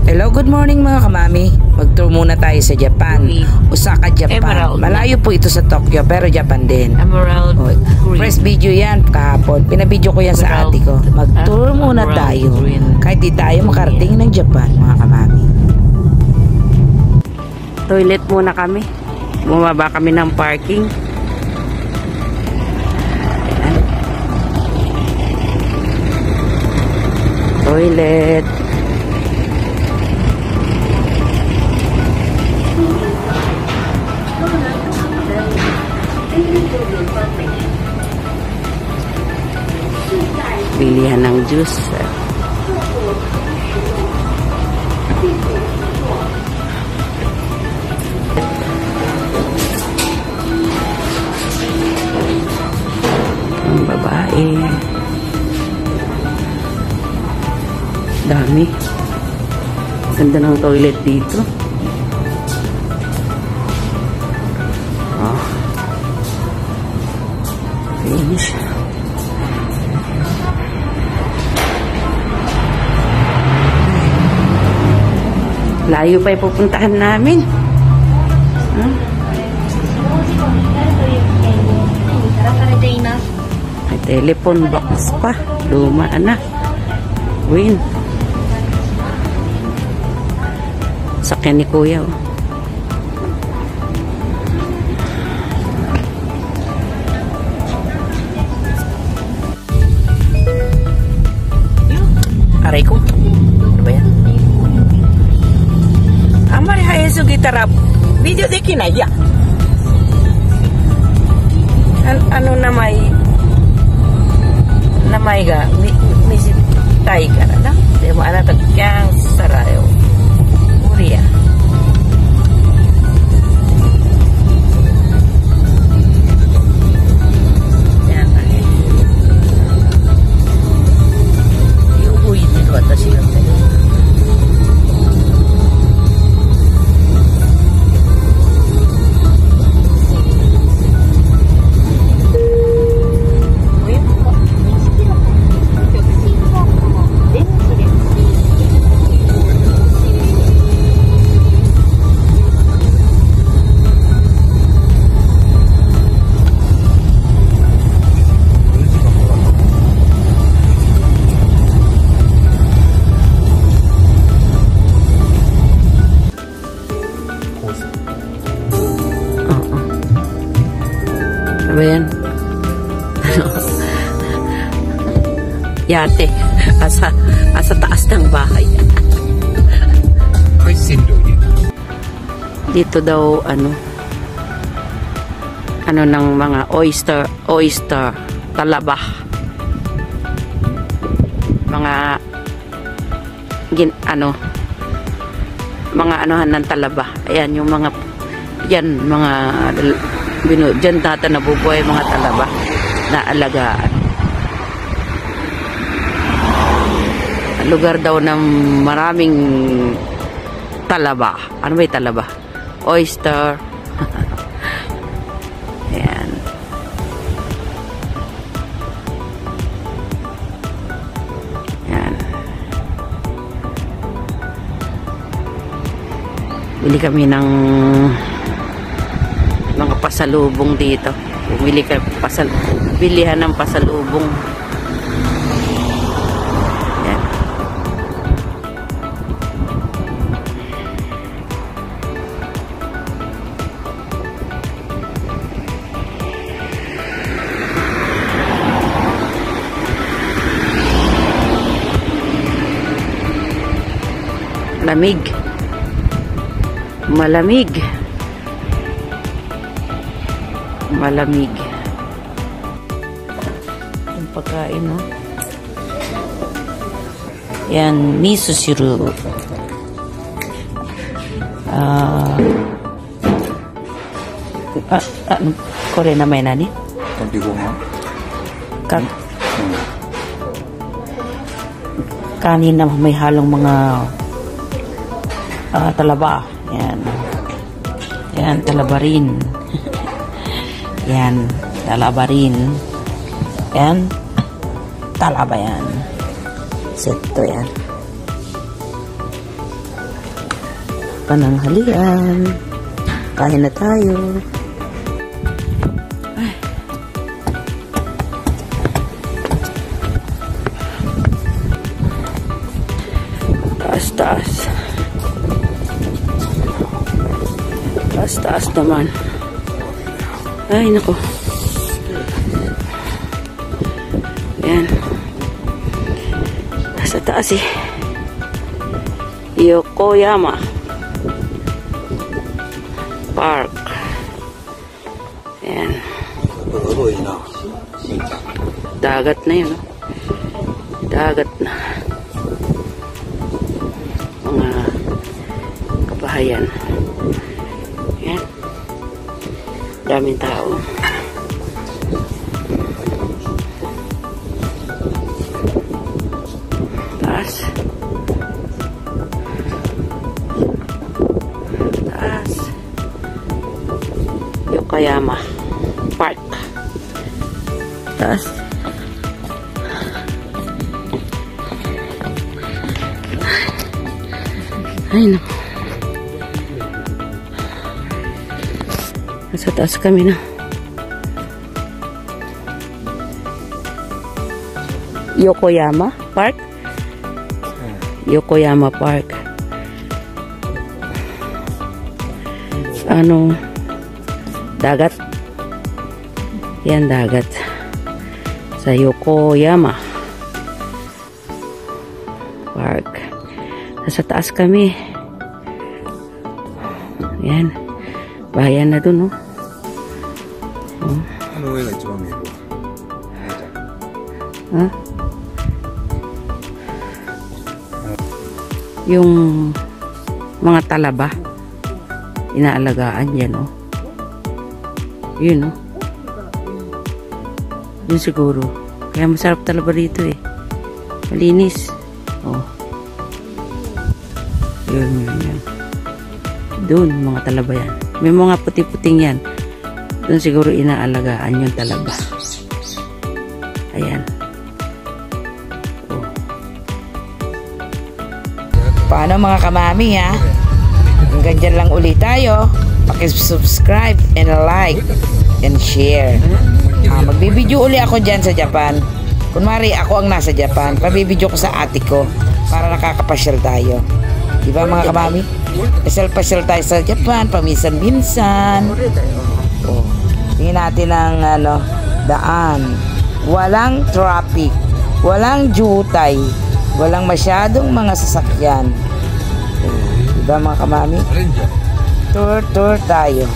Hello, good morning mga kamami. Mag-tour muna tayo sa Japan. Osaka, Japan. Emerald. Malayo po ito sa Tokyo, pero Japan din. Emerald green. First video yan kahapon. Pinabidyo ko yan sa ate ko. Mag-tour muna tayo. Green. Kahit di tayo makarating ng Japan, mga kamami. Toilet muna kami. Bumaba kami ng parking. Toilet. Bilihan ng juice. Ang babae. Dami. Ganda ng toilet dito. Oh. Finish. Layo pa ipupuntahan namin. May telephone box pa. Luma na. Win. Sakyan ni Kuya. Oh. Aray ko. Ano ba yan? Amari hayasu gitara video dekinai ya. Ano namai ga misitai kara na. Demo ana tagyang sarayo. Uri ya. Ano yan? Ano? Yate. Asa taas ng bahay. Dito daw, ano ng mga oyster, talaba. Mga, mga anuhan ng talaba. Ayan, yung mga, yan, mga, dyan data nabubuhay mga talaba na alagaan. Lugar daw ng maraming talaba. Ano ba yung talaba? Oyster. Ayan. Ayan. Bili kami ng mga pasalubong dito. Bumili ka bilihan ng pasalubong. Yan. Lamig. Malamig. Malamig. Yung pagkain, no? Yan, miso shiru. Kore namay nani? Kanin na may halong mga talaba. Yan. Yan, talaba rin. Yan, talaba rin. Yan, talaba yan. Seto yan. pananghalian. Kain na tayo. Ay. Taas. Taas naman. Ay, nako. Ayan. Nasa taas eh. Yokoyama Park. Ayan. Dagat na yun. Dagat na. Mga kabahayan. Ayan. Daming tao. Taas. Yokoyama Park. Taas. Ay, naku. Nasa taas kami na. Yokoyama Park? Yokoyama Park. Ano? Dagat. Yan, dagat. Sa Yokoyama Park. Nasa taas kami. Yan. Bahayan na dun, oh. Ano yung ichiban miro? Ha? Yung mga talaba inaalagaan yan, oh. Yun, oh. Yun siguro. Kaya masarap talaba rito, eh. Malinis. Oh. Yun. Doon, mga talaba yan. May mga puti-puting yan. Doon siguro inaalagaan yung talaba. Ayan. Oh. Paano mga kamami, ha? Hanggang dyan lang ulit tayo. Paki-subscribe and like and share. Magbibideo uli ako dyan sa Japan. Kunwari ako ang nasa Japan, pabibideo ko sa ate ko para nakakapasyal tayo. Diba mga kamami? Pasyal-pasyal tayo sa Japan, paminsan-minsan. Oh, tingin natin ang daan. Walang traffic, walang jutay, walang masyadong mga sasakyan. Diba mga kamami? Tour tayo.